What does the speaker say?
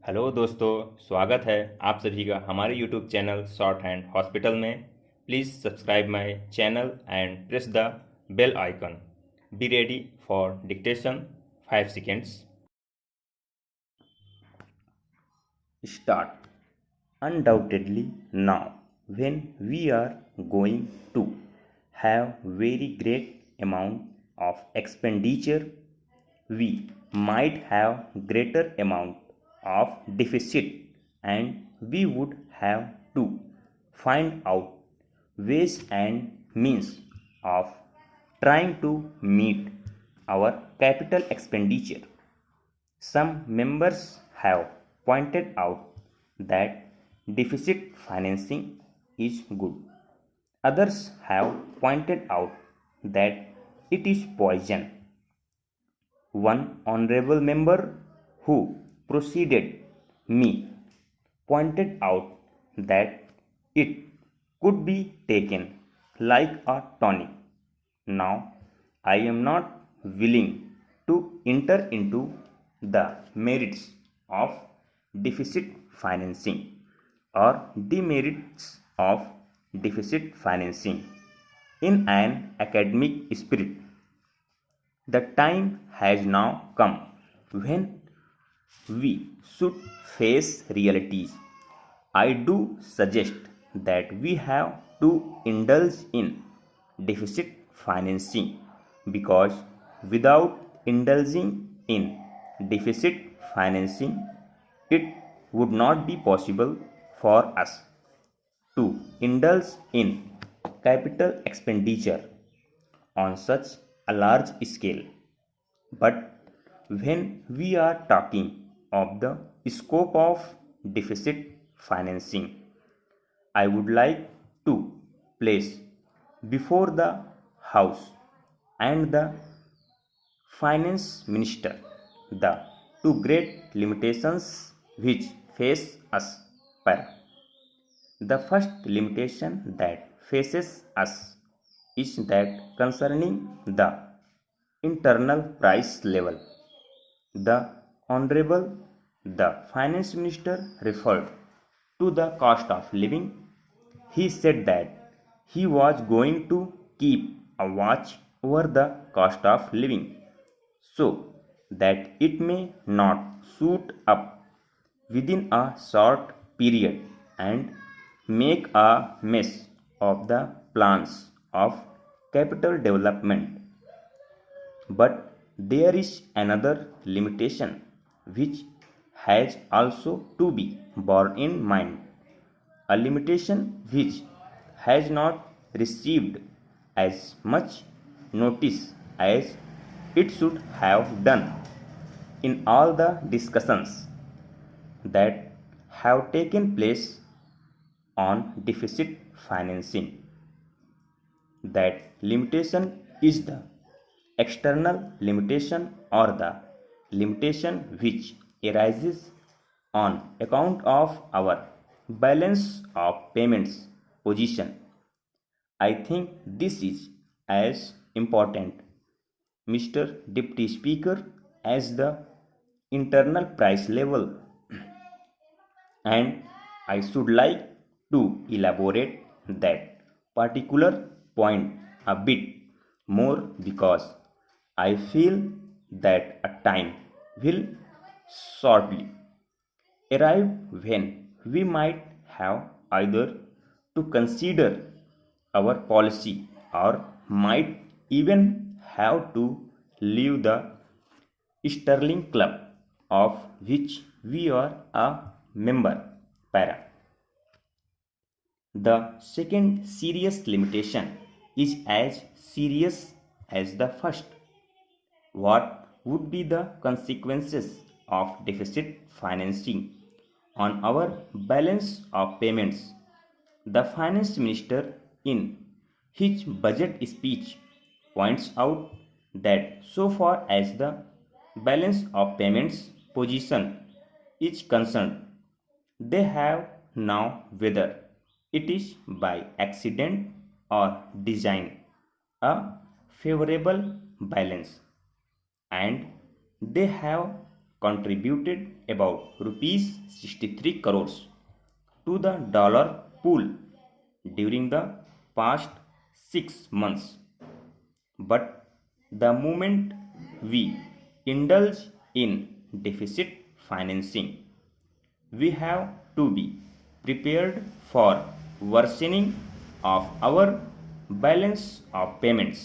Hello दोस्तों, स्वागत है आप सभी का हमारे YouTube channel short hand hospital में। Please subscribe my channel and press the bell icon. Be ready for dictation 5 seconds. Start. Undoubtedly, now, when we are going to have very great amount of expenditure, we might have greater amount of deficit, and we would have to find out ways and means of trying to meet our capital expenditure. Some members have pointed out that deficit financing is good. Others have pointed out that it is poison. One honorable member who preceded me pointed out that it could be taken like a tonic. Now, I am not willing to enter into the merits of deficit financing or demerits of deficit financing in an academic spirit. The time has now come when we should face realities. I do suggest that we have to indulge in deficit financing, because without indulging in deficit financing, it would not be possible for us to indulge in capital expenditure on such a large scale. But when we are talking of the scope of deficit financing, I would like to place before the House and the Finance Minister the two great limitations which face us. The first limitation that faces us is that concerning the internal price level. The Honorable the Finance Minister referred to the cost of living. He said that he was going to keep a watch over the cost of living so that it may not shoot up within a short period and make a mess of the plans of capital development. But there is another limitation which has also to be borne in mind, a limitation which has not received as much notice as it should have done in all the discussions that have taken place on deficit financing. That limitation is the external limitation, or the limitation which arises on account of our balance of payments position. I think this is as important, Mr. Deputy Speaker, as the internal price level, and I should like to elaborate that particular point a bit more, because I feel that a time will shortly arrive when we might have either to consider our policy or might even have to leave the sterling club of which we are a member. Para. The second serious limitation is as serious as the first. What would be the consequences of deficit financing on our balance of payments? The Finance Minister, in his budget speech, points out that so far as the balance of payments position is concerned, they have now, whether it is by accident or design, a favorable balance, and they have contributed about rupees 63 crores to the dollar pool during the past 6 months. But the moment we indulge in deficit financing, we have to be prepared for worsening of our balance of payments.